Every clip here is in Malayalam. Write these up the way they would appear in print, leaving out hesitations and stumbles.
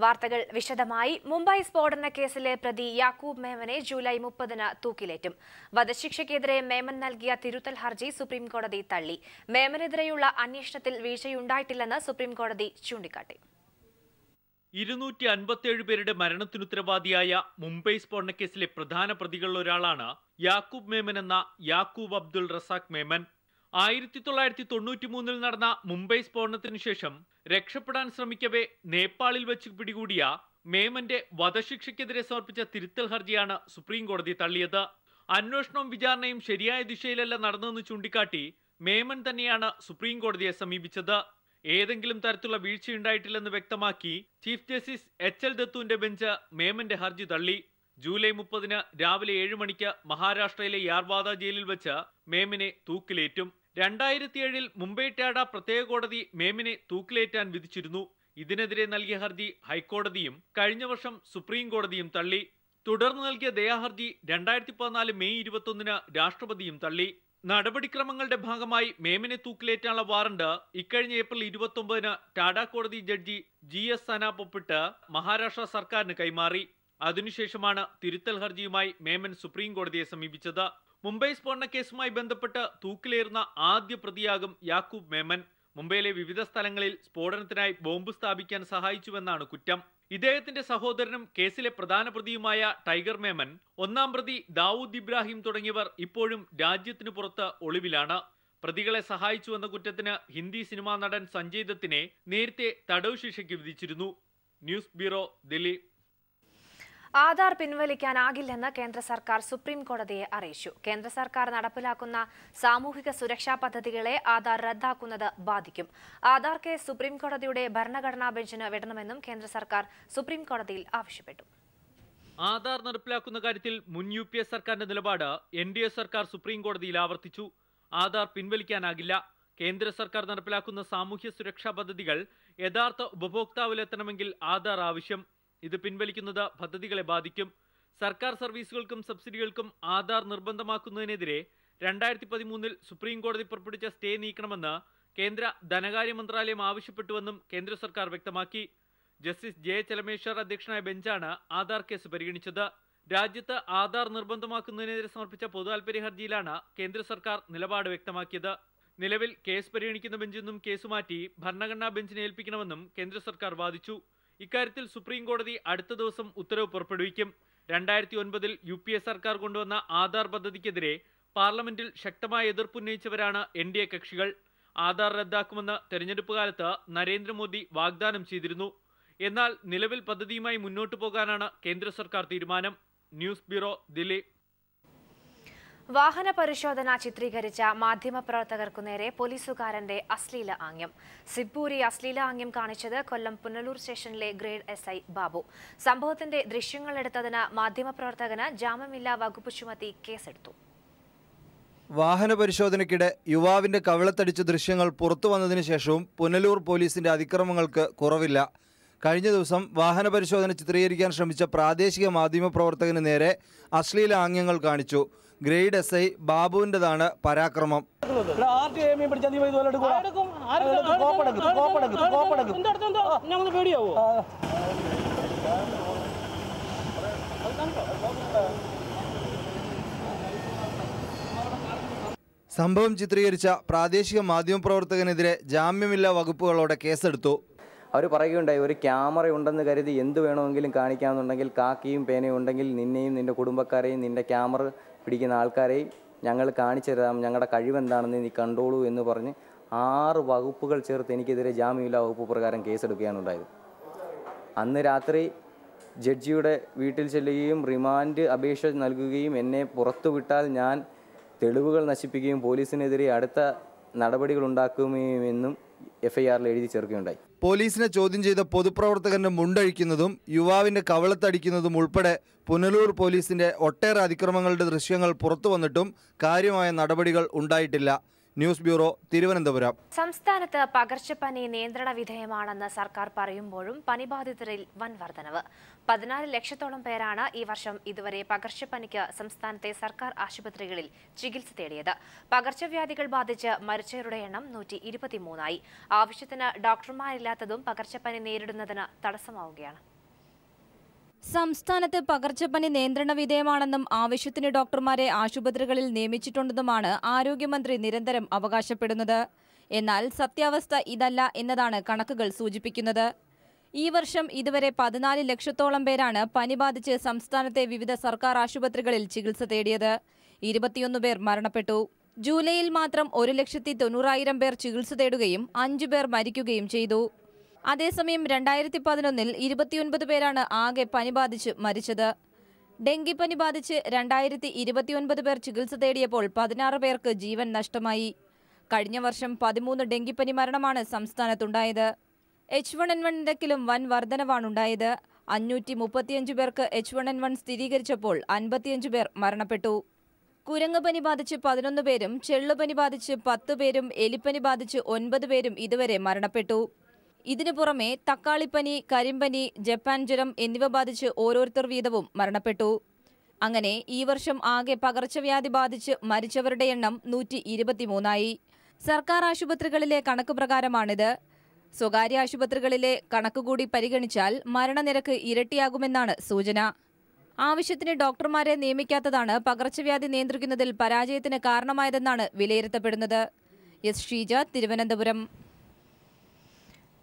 വാർത്തകൾ വിശദമായി. മുംബൈ സ്ഫോടന കേസിലെ പ്രതി യാക്കൂബ് മേമനെ ജൂലൈ 30-ന് തൂക്കിലേറ്റും. വധശിക്ഷയ്ക്കെതിരെ മേമൻ നൽകിയ തിരുത്തൽ ഹർജി സുപ്രീംകോടതി തള്ളി. മേമനെതിരെയുള്ള അന്വേഷണത്തിൽ വീഴ്ചയുണ്ടായിട്ടില്ലെന്ന് സുപ്രീംകോടതി ചൂണ്ടിക്കാട്ടി. 257 പേരുടെ മരണത്തിനുത്തരവാദിയായ മുംബൈ സ്ഫോടന കേസിലെ പ്രധാന പ്രതികളിലൊരാളാണ് യാക്കൂബ് മേമൻ എന്ന യാക്കൂബ് അബ്ദുൾ റസാഖ് മേമൻ. 1993-ൽ നടന്ന മുംബൈ സ്ഫോടനത്തിനു ശേഷം രക്ഷപ്പെടാൻ ശ്രമിക്കവേ നേപ്പാളിൽ വെച്ച് പിടികൂടിയ മേമന്റെ വധശിക്ഷയ്ക്കെതിരെ സമർപ്പിച്ച തിരുത്തൽ ഹർജിയാണ് സുപ്രീംകോടതി തള്ളിയത്. അന്വേഷണവും വിചാരണയും ശരിയായ ദിശയിലല്ല നടന്നതെന്ന് ചൂണ്ടിക്കാട്ടി മേമൻ തന്നെയാണ് സുപ്രീംകോടതിയെ സമീപിച്ചത്. ഏതെങ്കിലും തരത്തിലുള്ള വീഴ്ചയുണ്ടായിട്ടില്ലെന്ന് വ്യക്തമാക്കി ചീഫ് ജസ്റ്റിസ് എച്ച്.എൽ. ദത്തുവിന്റെ ബെഞ്ച് മേമന്റെ ഹർജി തള്ളി. ജൂലൈ 30-ന് രാവിലെ 7 മണിക്ക് മഹാരാഷ്ട്രയിലെ യാർവാദ ജയിലിൽ വെച്ച് മേമനെ തൂക്കിലേറ്റും. 2007-ൽ മുംബൈ ടാഡ പ്രത്യേക കോടതി മേമനെ തൂക്കിലേറ്റാൻ വിധിച്ചിരുന്നു. ഇതിനെതിരെ നൽകിയ ഹർജി ഹൈക്കോടതിയും കഴിഞ്ഞ വർഷം സുപ്രീം കോടതിയും തള്ളി. തുടർന്ന് നൽകിയ ദയാഹർജി 2014 മെയ് 21-ന് രാഷ്ട്രപതിയും തള്ളി. നടപടിക്രമങ്ങളുടെ ഭാഗമായി മേമനെ തൂക്കിലേറ്റാനുള്ള വാറണ്ട് ഇക്കഴിഞ്ഞ ഏപ്രിൽ 29-ന് ടാഡ കോടതി ജഡ്ജി GS സനാപ് ഒപ്പിട്ട് മഹാരാഷ്ട്ര സർക്കാരിന് കൈമാറി. അതിനുശേഷമാണ് തിരുത്തൽ ഹർജിയുമായി മേമൻ സുപ്രീം കോടതിയെ സമീപിച്ചത്. മുംബൈ സ്ഫോടന കേസുമായി ബന്ധപ്പെട്ട് തൂക്കിലേറുന്ന ആദ്യ പ്രതിയാകും യാക്കൂബ് മേമൻ. മുംബൈയിലെ വിവിധ സ്ഥലങ്ങളിൽ സ്ഫോടനത്തിനായി ബോംബ് സ്ഥാപിക്കാൻ സഹായിച്ചുവെന്നാണ് കുറ്റം. ഇദ്ദേഹത്തിന്റെ സഹോദരനും കേസിലെ പ്രധാന പ്രതിയുമായ ടൈഗർ മേമൻ, ഒന്നാം പ്രതി ദാവൂദ് ഇബ്രാഹിം തുടങ്ങിയവർ ഇപ്പോഴും രാജ്യത്തിനു പുറത്ത് ഒളിവിലാണ്. പ്രതികളെ സഹായിച്ചുവെന്ന കുറ്റത്തിന് ഹിന്ദി സിനിമാ നടൻ സഞ്ജയ് ദത്തിനെ നേരത്തെ തടവ് ശിക്ഷയ്ക്ക് വിധിച്ചിരുന്നു. News bureau, Delhi. ആധാർ പിൻവലിക്കാനാകില്ലെന്ന് കേന്ദ്ര സർക്കാർ സുപ്രീം കോടതിയെ അറിയിച്ചു. കേന്ദ്ര സർക്കാർ നടപ്പിലാക്കുന്ന സാമൂഹിക സുരക്ഷാ പദ്ധതികളെ ആധാർ റദ്ദാക്കുന്നത് ബാധിക്കും. ആധാർ കേസ് സുപ്രീം കോടതിയുടെ ഭരണഘടനാ ബെഞ്ചിന് വിടണമെന്നും കേന്ദ്ര സർക്കാർ സുപ്രീം കോടതിയിൽ ആവശ്യപ്പെട്ടു. ആധാർ നടപ്പിലാക്കുന്ന കാര്യത്തിൽ മുൻ UPA സർക്കാരിന്റെ നിലപാട് NDA സർക്കാർ സുപ്രീം കോടതിയിൽ ആവർത്തിച്ചു. ആധാർ പിൻവലിക്കാനാകില്ല. കേന്ദ്ര സർക്കാർ നടപ്പിലാക്കുന്ന സാമൂഹ്യ സുരക്ഷാ പദ്ധതികൾ യഥാർത്ഥ ഉപഭോക്താവിലെത്തണമെങ്കിൽ ആധാർ ആവശ്യം. ഇത് പിൻവലിക്കുന്നത് പദ്ധതികളെ ബാധിക്കും. സർക്കാർ സർവീസുകൾക്കും സബ്സിഡികൾക്കും ആധാർ നിർബന്ധമാക്കുന്നതിനെതിരെ 2013-ൽ സുപ്രീം കോടതി പുറപ്പെടുവിച്ച സ്റ്റേ നീക്കണമെന്ന് കേന്ദ്ര ധനകാര്യ മന്ത്രാലയം ആവശ്യപ്പെട്ടുവെന്നും കേന്ദ്ര സർക്കാർ വ്യക്തമാക്കി. Justice J. ചലമേശ്വർ അധ്യക്ഷനായ ബെഞ്ചാണ് ആധാർ കേസ് പരിഗണിച്ചത്. രാജ്യത്ത് ആധാർ നിർബന്ധമാക്കുന്നതിനെതിരെ സമർപ്പിച്ച പൊതുതാൽപര്യ ഹർജിയിലാണ് കേന്ദ്ര സർക്കാർ നിലപാട് വ്യക്തമാക്കിയത്. നിലവിൽ കേസ് പരിഗണിക്കുന്ന ബെഞ്ചിൽ നിന്നും കേസ് മാറ്റി ഭരണഘടനാ ബെഞ്ചിനെ ഏൽപ്പിക്കണമെന്നും കേന്ദ്ര സർക്കാർ വാദിച്ചു. ഇക്കാര്യത്തിൽ സുപ്രീം കോടതി അടുത്ത ദിവസം ഉത്തരവ് പുറപ്പെടുവിക്കും. 2009-ൽ UPA സർക്കാർ കൊണ്ടുവന്ന ആധാർ പദ്ധതിക്കെതിരെ പാർലമെന്റിൽ ശക്തമായ എതിർപ്പുന്നയിച്ചവരാണ് NDA കക്ഷികൾ. ആധാർ റദ്ദാക്കുമെന്ന് തെരഞ്ഞെടുപ്പ് കാലത്ത് നരേന്ദ്രമോദി വാഗ്ദാനം ചെയ്തിരുന്നു. എന്നാൽ നിലവിൽ പദ്ധതിയുമായി മുന്നോട്ടു പോകാനാണ് കേന്ദ്ര സർക്കാർ തീരുമാനം. News bureau, Delhi. വാഹന പരിശോധന ചിത്രീകരിച്ച മാധ്യമപ്രവർത്തകർക്കു നേരെ പോലീസുകാരന്റെ അശ്ലീല ആംഗ്യം. സിബ്ബൂരി അശ്ലീല ആംഗ്യം കാണിച്ചത് കൊല്ലം പുനലൂർ സ്റ്റേഷനിലെ ഗ്രേഡ് SI ബാബു. സംഭവത്തിന്റെ ദൃശ്യങ്ങളെടുത്തതിന് മാധ്യമപ്രവർത്തകന് ജാമ്യമില്ലാ വകുപ്പ് ചുമത്തി കേസെടുത്തു. വാഹന പരിശോധനയ്ക്കിടെ യുവാവിന്റെ കവിളത്തടിച്ച ദൃശ്യങ്ങൾ പുറത്തു വന്നതിനു ശേഷവും പുനലൂർ പോലീസിന്റെ അതിക്രമങ്ങൾക്ക് കുറവില്ല. കഴിഞ്ഞ ദിവസം വാഹന പരിശോധന ചിത്രീകരിക്കാൻ ശ്രമിച്ച പ്രാദേശിക മാധ്യമപ്രവർത്തകന് നേരെ അശ്ലീല ആംഗ്യങ്ങൾ കാണിച്ചു. Grade SI ബാബുവിൻ്റെതാണ് പരാക്രമം. സംഭവം ചിത്രീകരിച്ച പ്രാദേശിക മാധ്യമപ്രവർത്തകനെതിരെ ജാമ്യമില്ലാ വകുപ്പുകളോടെ കേസെടുത്തു. അവർ പറയുകയുണ്ടായി, ഒരു ക്യാമറ ഉണ്ടെന്ന് കരുതി എന്ത് വേണമെങ്കിലും കാണിക്കാമെന്നുണ്ടെങ്കിൽ കാക്കിയും പേനയും ഉണ്ടെങ്കിൽ നിന്നെയും നിൻ്റെ കുടുംബക്കാരെയും നിൻ്റെ ക്യാമറ പിടിക്കുന്ന ആൾക്കാരെയും ഞങ്ങൾ കാണിച്ചു തരാം, ഞങ്ങളുടെ കഴിവെന്താണെന്ന് നീ കണ്ടോളൂ എന്ന് പറഞ്ഞ് 6 വകുപ്പുകൾ ചേർത്ത് എനിക്കെതിരെ ജാമ്യമില്ലാ വകുപ്പ് പ്രകാരം കേസെടുക്കുകയാണ് ഉണ്ടായത്. അന്ന് രാത്രി ജഡ്ജിയുടെ വീട്ടിൽ ചെല്ലുകയും റിമാൻഡ് അപേക്ഷ നൽകുകയും എന്നെ പുറത്തുവിട്ടാൽ ഞാൻ തെളിവുകൾ നശിപ്പിക്കുകയും പോലീസിനെതിരെ അടുത്ത നടപടികൾ ഉണ്ടാക്കുമെന്നും FIRൽ എഴുതി ചേർക്കുകയുണ്ടായി. പോലീസിനെ ചോദ്യം ചെയ്ത പൊതുപ്രവർത്തകന്റെ മുണ്ടഴിക്കുന്നതും യുവാവിന്റെ കവളത്തടിക്കുന്നതും ഉൾപ്പെടെ പുനലൂർ പോലീസിന്റെ ഒട്ടേറെ അതിക്രമങ്ങളുടെ ദൃശ്യങ്ങൾ പുറത്തു വന്നിട്ടും കാര്യമായ നടപടികൾ ഉണ്ടായിട്ടില്ല. News bureau, Thiruvananthapuram. സംസ്ഥാനത്ത് പകർച്ചപ്പനി നിയന്ത്രണ വിധേയമാണെന്ന് സർക്കാർ പറയുമ്പോഴും പനിബാധിതരിൽ വൻ വർധനവ്. 14 ലക്ഷത്തോളം പേരാണ് ഈ വർഷം ഇതുവരെ പകർച്ചപ്പനിക്ക് സംസ്ഥാനത്തെ സർക്കാർ ആശുപത്രികളിൽ ചികിത്സ തേടിയത്. പകർച്ചവ്യാധികൾ ബാധിച്ച് മരിച്ചവരുടെ എണ്ണം 123ആയി. ആവശ്യത്തിന് ഡോക്ടർമാരില്ലാത്തതും പകർച്ചപ്പനി നേരിടുന്നതിന് തടസ്സമാവുകയാണ്. സംസ്ഥാനത്ത് പകർച്ചപ്പനി നിയന്ത്രണ വിധേയമാണെന്നും ആവശ്യത്തിന് ഡോക്ടർമാരെ ആശുപത്രികളിൽ നിയമിച്ചിട്ടുണ്ടെന്നുമാണ് ആരോഗ്യമന്ത്രി നിരന്തരം അവകാശപ്പെടുന്നത്. എന്നാൽ സത്യാവസ്ഥ ഇതല്ല എന്നതാണ് കണക്കുകൾ സൂചിപ്പിക്കുന്നത്. ഈ വർഷം ഇതുവരെ 14 ലക്ഷത്തോളം പേരാണ് പനി ബാധിച്ച് സംസ്ഥാനത്തെ വിവിധ സർക്കാർ ആശുപത്രികളിൽ ചികിത്സ തേടിയത്. 21 പേർ മരണപ്പെട്ടു. ജൂലൈയിൽ മാത്രം 1,90,000 പേർ ചികിത്സ തേടുകയും 5 പേർ മരിക്കുകയും ചെയ്തു. അതേസമയം 2011 29 പേരാണ് ആകെ പനി ബാധിച്ച് മരിച്ചത്. ഡെങ്കിപ്പനി ബാധിച്ച് 2029 പേർ ചികിത്സ തേടിയപ്പോൾ 16 പേർക്ക് ജീവൻ നഷ്ടമായി. കഴിഞ്ഞ വർഷം 13 ഡെങ്കിപ്പനി മരണമാണ് സംസ്ഥാനത്തുണ്ടായത്. H1N1 നിരക്കിലും വൻ വർധനവാണുണ്ടായത്. 535 പേർക്ക് H1N1 സ്ഥിരീകരിച്ചപ്പോൾ 55 പേർ മരണപ്പെട്ടു. കുരങ്ങുപനി ബാധിച്ച് 11 പേരും ചെള്ളുപനി ബാധിച്ച് 10 പേരും എലിപ്പനി ബാധിച്ച് 9 പേരും ഇതുവരെ മരണപ്പെട്ടു. ഇതിനു പുറമെ തക്കാളിപ്പനി, കരിമ്പനി, ജപ്പാൻ ജ്വരം എന്നിവ ബാധിച്ച് ഓരോരുത്തർ വീതവും മരണപ്പെട്ടു. അങ്ങനെ ഈ വർഷം ആകെ പകർച്ചവ്യാധി ബാധിച്ച് മരിച്ചവരുടെ എണ്ണം 123ആയി. സർക്കാർ ആശുപത്രികളിലെ കണക്ക് പ്രകാരമാണിത്. സ്വകാര്യ ആശുപത്രികളിലെ കണക്കുകൂടി പരിഗണിച്ചാൽ മരണനിരക്ക് ഇരട്ടിയാകുമെന്നാണ് സൂചന. ആവശ്യത്തിന് ഡോക്ടർമാരെ നിയമിക്കാത്തതാണ് പകർച്ചവ്യാധി നിയന്ത്രിക്കുന്നതിൽ പരാജയത്തിന് കാരണമായതെന്നാണ് വിലയിരുത്തപ്പെടുന്നത്. S Sheeja, Thiruvananthapuram.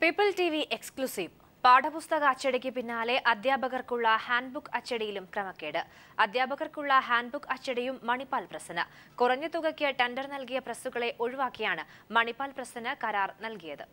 People TV exclusive. പാഠപുസ്തക അച്ചടിക്ക് പിന്നാലെ അധ്യാപകർക്കുള്ള ഹാൻഡ്ബുക്ക് അച്ചടിയിലും ക്രമക്കേട്. അധ്യാപകർക്കുള്ള ഹാൻഡ്ബുക്ക് അച്ചടിയും മണിപ്പാൽ പ്രസ്സിന്. കുറഞ്ഞ തുകയ്ക്ക് ടെൻഡർ നൽകിയ പ്രസ്സുകളെ ഒഴിവാക്കിയാണ് മണിപ്പാൽ പ്രസ്സിന് കരാർ നൽകിയത്.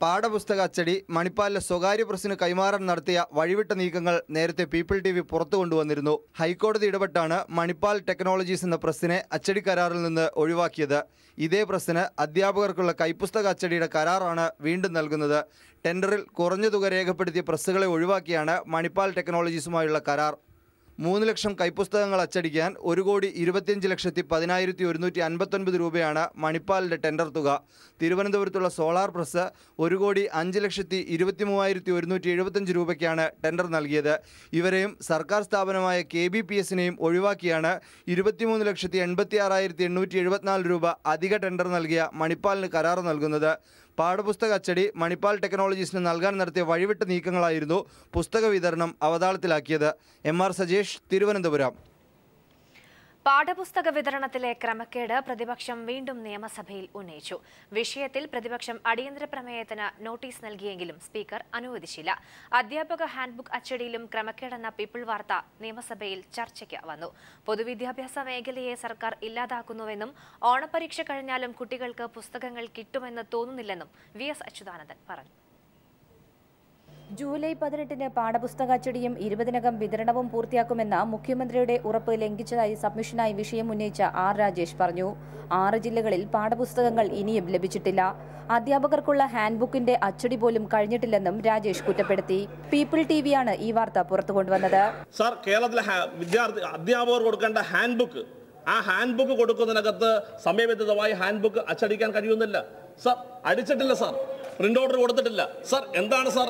പാഠപുസ്തക അച്ചടി മണിപ്പാലിലെ സ്വകാര്യ പ്രസ്സിന് കൈമാറാൻ നടത്തിയ വഴിവിട്ട നീക്കങ്ങൾ നേരത്തെ പീപ്പിൾ TV പുറത്തു കൊണ്ടുവന്നിരുന്നു. ഹൈക്കോടതി ഇടപെട്ടാണ് മണിപ്പാൽ ടെക്നോളജീസ് എന്ന പ്രസ്സിനെ അച്ചടി കരാറിൽ നിന്ന് ഒഴിവാക്കിയത്. ഇതേ പ്രസ്സിന് അധ്യാപകർക്കുള്ള കൈപ്പുസ്തക അച്ചടിയുടെ കരാറാണ് വീണ്ടും നൽകുന്നത്. ടെൻഡറിൽ കുറഞ്ഞ തുക രേഖപ്പെടുത്തിയ പ്രസ്സുകളെ ഒഴിവാക്കിയാണ് മണിപ്പാൽ ടെക്നോളജീസുമായുള്ള കരാർ. 3 ലക്ഷം കൈപ്പുസ്തകങ്ങൾ അച്ചടിക്കാൻ 1,25,10,159 രൂപയാണ് മണിപ്പാലിൻ്റെ ടെൻഡർ തുക. തിരുവനന്തപുരത്തുള്ള സോളാർ പ്രസ് 1,05,23,175 രൂപയ്ക്കാണ് ടെൻഡർ നൽകിയത്. ഇവരെയും സർക്കാർ സ്ഥാപനമായ KBPSനെയും ഒഴിവാക്കിയാണ് 23,86,874 രൂപ അധിക ടെൻഡർ നൽകിയ മണിപ്പാലിന് കരാർ നൽകുന്നത്. പാഠപുസ്തക അച്ചടി മണിപ്പാൽ ടെക്നോളജീസിന് നൽകാൻ നടത്തിയ വഴിവിട്ട നീക്കങ്ങളായിരുന്നു പുസ്തക വിതരണം അവതാളത്തിലാക്കിയത്. MR സജേഷ്, തിരുവനന്തപുരം. പാഠപുസ്തക വിതരണത്തിലെ ക്രമക്കേട് പ്രതിപക്ഷം വീണ്ടും നിയമസഭയിൽ ഉന്നയിച്ചു. വിഷയത്തിൽ പ്രതിപക്ഷം അടിയന്തര പ്രമേയത്തിന് നോട്ടീസ് നൽകിയെങ്കിലും സ്പീക്കർ അനുവദിച്ചില്ല. അധ്യാപക ഹാൻഡ്ബുക്ക് അച്ചടിയിലും ക്രമക്കേടെന്ന പീപ്പിൾ വാർത്ത നിയമസഭയിൽ ചർച്ചയ്ക്ക് വന്നു. പൊതുവിദ്യാഭ്യാസ മേഖലയെ സർക്കാർ ഇല്ലാതാക്കുന്നുവെന്നും ഓണപരീക്ഷ കഴിഞ്ഞാലും കുട്ടികൾക്ക് പുസ്തകങ്ങൾ കിട്ടുമെന്ന് തോന്നുന്നില്ലെന്നും VS അച്യുതാനന്ദൻ പറഞ്ഞു. ജൂലൈ 18-ന് പാഠപുസ്തക അച്ചടിയും 20-നകം വിതരണവും പൂർത്തിയാക്കുമെന്ന മുഖ്യമന്ത്രിയുടെ ഉറപ്പ് ലംഘിച്ചതായി സബ്മിഷനായി വിഷയം ഉന്നയിച്ച R രാജേഷ് പറഞ്ഞു. 6 ജില്ലകളിൽ പാഠപുസ്തകങ്ങൾ ഇനിയും ലഭിച്ചിട്ടില്ല. അധ്യാപകർക്കുള്ള ഹാൻഡ്ബുക്കിന്റെ അച്ചടി പോലും കഴിഞ്ഞിട്ടില്ലെന്നും രാജേഷ് കുറ്റപ്പെടുത്തി. പീപ്പിൾ TVയാണ് ഈ വാർത്ത പുറത്തുകൊണ്ടുവന്നത്. സർ, കേരളത്തിലെ അധ്യാപകർ കൊടുക്കേണ്ട ഹാൻഡ്ബുക്ക്, ആ ഹാൻഡ്ബുക്ക് കൊടുക്കുന്നതിനകത്ത് സമയബന്ധിതമായി ഹാൻഡ്ബുക്ക് അച്ചടിക്കാൻ കഴിയുന്നില്ല. സർ, അടിച്ചിട്ടില്ല സർ, പ്രിന്റ് ഓർഡർ കൊടുത്തിട്ടില്ല സർ. എന്താണ് സർ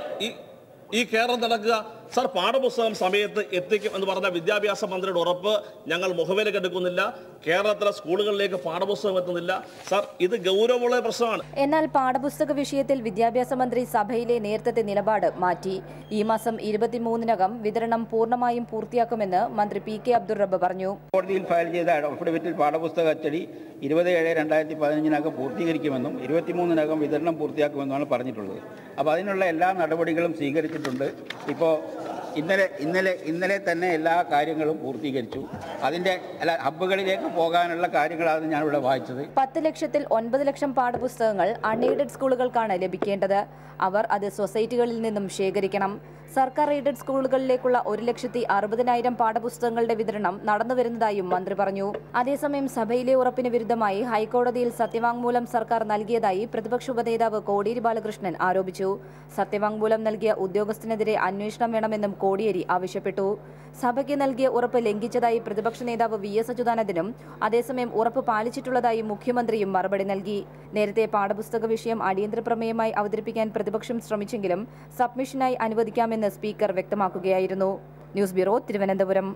ഈ കേരളം നടക്കുക? സർ, പാഠപുസ്തകം സമയത്ത് എത്തിക്കും എന്ന് പറഞ്ഞ വിദ്യാഭ്യാസ മന്ത്രിയുടെ ഉറപ്പ് ഞങ്ങൾ മുഖവിലേക്ക് എടുക്കുന്നില്ല. കേരളത്തിലെ സ്കൂളുകളിലേക്ക് പാഠപുസ്തകം എത്തുന്നില്ല. സർ, ഇത് ഗൗരവമുള്ള പ്രശ്നമാണ്. എന്നാൽ പാഠപുസ്തക വിഷയത്തിൽ വിദ്യാഭ്യാസ മന്ത്രി സഭയിലെ നേരത്തെ നിലപാട് മാറ്റി. ഈ മാസം 23-നകം വിതരണം പൂർണ്ണമായും പൂർത്തിയാക്കുമെന്ന് മന്ത്രി PK അബ്ദുൾ റബ്ബ് പറഞ്ഞു. കോടതിയിൽ ഫയൽ ചെയ്ത അഫിഡവിറ്റിൽ പാഠപുസ്തക അച്ചടി 27/2015 പൂർത്തീകരിക്കുമെന്നും 23-നകം വിതരണം പൂർത്തിയാക്കുമെന്നാണ് പറഞ്ഞിട്ടുള്ളത്. അപ്പോൾ അതിനുള്ള എല്ലാ നടപടികളും സ്വീകരിച്ചിട്ടുണ്ട്. ഇപ്പോൾ ഇന്നലെ തന്നെ എല്ലാ കാര്യങ്ങളും പൂർത്തീകരിച്ചു. അതിൻ്റെ ഹബ്ബുകളിലേക്ക് പോകാനുള്ള കാര്യങ്ങളാണ് ഞാനിവിടെ വായിച്ചത്. 10 ലക്ഷത്തിൽ 9 ലക്ഷം പാഠപുസ്തകങ്ങൾ അൺഎയ്ഡഡ് സ്കൂളുകൾക്കാണ് ലഭിക്കേണ്ടത്. അവർ അത് സൊസൈറ്റികളിൽ നിന്നും ശേഖരിക്കണം. സർക്കാർ എയ്ഡഡ് സ്കൂളുകളിലേക്കുള്ള 1,60,000 പാഠപുസ്തകങ്ങളുടെ വിതരണം നടന്നുവരുന്നതായും മന്ത്രി പറഞ്ഞു. അതേസമയം സഭയിലെ ഉറപ്പിന് വിരുദ്ധമായി ഹൈക്കോടതിയിൽ സത്യവാങ്മൂലം സർക്കാർ നൽകിയതായി പ്രതിപക്ഷ ഉപനേതാവ് കോടിയേരി ബാലകൃഷ്ണൻ ആരോപിച്ചു. സത്യവാങ്മൂലം നൽകിയ ഉദ്യോഗസ്ഥനെതിരെ അന്വേഷണം വേണമെന്നും കോടിയേരി ആവശ്യപ്പെട്ടു. സഭയ്ക്ക് നൽകിയ ഉറപ്പ് ലംഘിച്ചതായി പ്രതിപക്ഷ നേതാവ് VS അച്യുതാനന്ദനും അതേസമയം ഉറപ്പ് പാലിച്ചിട്ടുള്ളതായി മുഖ്യമന്ത്രിയും മറുപടി നൽകി. നേരത്തെ പാഠപുസ്തക വിഷയം അടിയന്തര പ്രമേയമായി അവതരിപ്പിക്കാൻ പ്രതിപക്ഷം ശ്രമിച്ചെങ്കിലും സബ്മിഷനായി അനുവദിക്കാമെന്ന് സ്പീക്കർ വ്യക്തമാക്കുകയായിരുന്നു. News bureau, Thiruvananthapuram.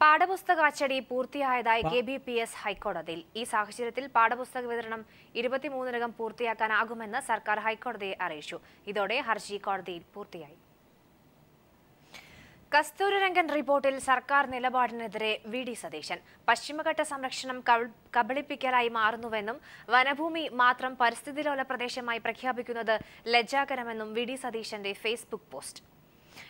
പാഠപുസ്തക അച്ചടി പൂർത്തിയായതായി KBPS ഹൈക്കോടതിയിൽ. ഈ സാഹചര്യത്തിൽ പാഠപുസ്തക വിതരണം 23-നകം പൂർത്തിയാക്കാനാകുമെന്ന് സർക്കാർ ഹൈക്കോടതിയെ അറിയിച്ചു. ഇതോടെ ഹർജി കോടതിയിൽ പൂർത്തിയായി. കസ്തൂരിരംഗൻ റിപ്പോർട്ടിൽ സർക്കാർ നിലപാടിനെതിരെ VD സതീശൻ. പശ്ചിമഘട്ട സംരക്ഷണം കബളിപ്പിക്കലായി മാറുന്നുവെന്നും വനഭൂമി മാത്രം പരിസ്ഥിതിലോല പ്രദേശമായി പ്രഖ്യാപിക്കുന്നത് ലജ്ജാകരമെന്നും VD സതീശന്റെ ഫേസ്ബുക്ക് പോസ്റ്റ്.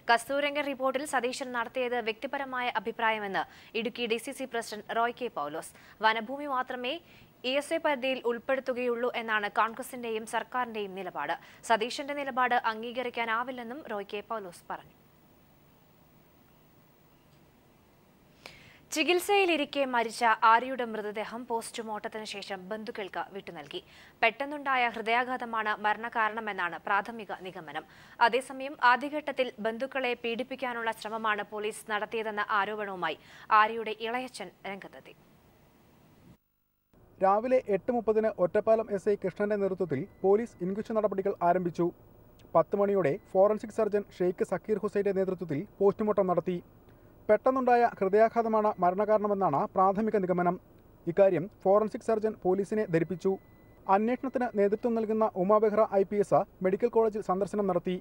കസ്തൂരിരംഗൻ റിപ്പോർട്ടിൽ സതീശൻ നടത്തിയത് വ്യക്തിപരമായ അഭിപ്രായമെന്ന് Idukki DCC president Roy K Paulose. വനഭൂമി മാത്രമേ ESA പരിധിയിൽ ഉൾപ്പെടുത്തുകയുള്ളൂ എന്നാണ് കോൺഗ്രസിന്റെയും സർക്കാരിന്റെയും നിലപാട്. സതീശന്റെ നിലപാട് അംഗീകരിക്കാനാവില്ലെന്നും റോയ് കെ പൗലോസ് പറഞ്ഞു. ചികിത്സയിലിരിക്കെ മരിച്ച ആര്യയുടെ മൃതദേഹം പോസ്റ്റ്മോർട്ടത്തിന് ശേഷം ബന്ധുക്കൾക്ക് വിട്ടുനൽകി. പെട്ടെന്നുണ്ടായ ഹൃദയാഘാതമാണ് മരണകാരണമെന്നാണ് പ്രാഥമിക നിഗമനം. അതേസമയം ആദ്യഘട്ടത്തിൽ ബന്ധുക്കളെ പീഡിപ്പിക്കാനുള്ള ശ്രമമാണ് പോലീസ് നടത്തിയതെന്ന ആരോപണവുമായി ആര്യയുടെ ഇളയച്ചൻ രംഗത്തെത്തി. രാവിലെ 8:30 ഒറ്റപ്പാലം SI കൃഷ്ണന്റെ നേതൃത്വത്തിൽ പോലീസ് ഇൻക്വസ്റ്റ് നടപടികൾ ആരംഭിച്ചു. 10 മണിയോടെ ഫോറൻസിക് സർജൻ ഷെയ്ഖ് സക്കീർ ഹുസൈന്റെ നേതൃത്വത്തിൽ പോസ്റ്റ്മോർട്ടം നടത്തി. പെട്ടെന്നുണ്ടായ ഹൃദയാഘാതമാണ് മരണകാരണമെന്നാണ് പ്രാഥമിക നിഗമനം. ഇക്കാര്യം ഫോറൻസിക് സർജൻ പോലീസിനെ ധരിപ്പിച്ചു. അന്വേഷണത്തിന് നേതൃത്വം നൽകുന്ന ഉമാ ബെഹ്റ IPS മെഡിക്കൽ കോളേജിൽ സന്ദർശനം നടത്തി.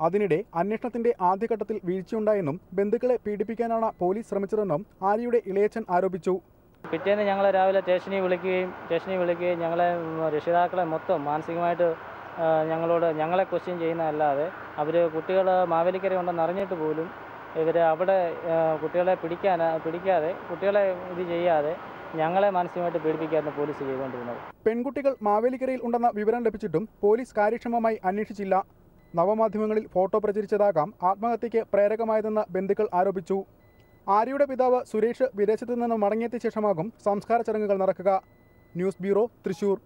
അതിനിടെ അന്വേഷണത്തിന്റെ ആദ്യഘട്ടത്തിൽ വീഴ്ചയുണ്ടായെന്നും ബന്ധുക്കളെ പീഡിപ്പിക്കാനാണ് പോലീസ് ശ്രമിച്ചതെന്നും ആര്യയുടെ ഇളയച്ചൻ ആരോപിച്ചു. പിറ്റേന്ന് ഞങ്ങൾ രാവിലെ സ്റ്റേഷനിൽ വിളിക്കുകയും ഞങ്ങളെ രക്ഷിതാക്കളെ മൊത്തം മാനസികമായിട്ട് ഞങ്ങളെ ക്വസ്റ്റ്യൻ ചെയ്യുന്നതല്ലാതെ അവർ കുട്ടികൾ മാവേലിക്കര ഉണ്ടെന്ന് അറിഞ്ഞിട്ട് പോലും ഇവർ അവിടെ കുട്ടികളെ പിടിക്കാതെ കുട്ടികളെ ഇത് ചെയ്യാതെ ഞങ്ങളെ മാനസികമായിട്ട് പീഡിപ്പിക്കായിരുന്നു പോലീസ് ചെയ്തുകൊണ്ടിരുന്നത്. പെൺകുട്ടികൾ മാവേലിക്കരയിൽ ഉണ്ടെന്ന വിവരം ലഭിച്ചിട്ടും പോലീസ് കാര്യക്ഷമമായി അന്വേഷിച്ചില്ല. നവമാധ്യമങ്ങളിൽ ഫോട്ടോ പ്രചരിച്ചതാകാം ആത്മഹത്യയ്ക്ക് പ്രേരകമായതെന്ന് ബന്ധുക്കൾ ആരോപിച്ചു. ആര്യയുടെ പിതാവ് സുരേഷ് വിദേശത്തു നിന്ന് മടങ്ങിയെത്തിയ ശേഷമാകും സംസ്കാര ചടങ്ങുകൾ നടക്കുക. News bureau, Thrissur.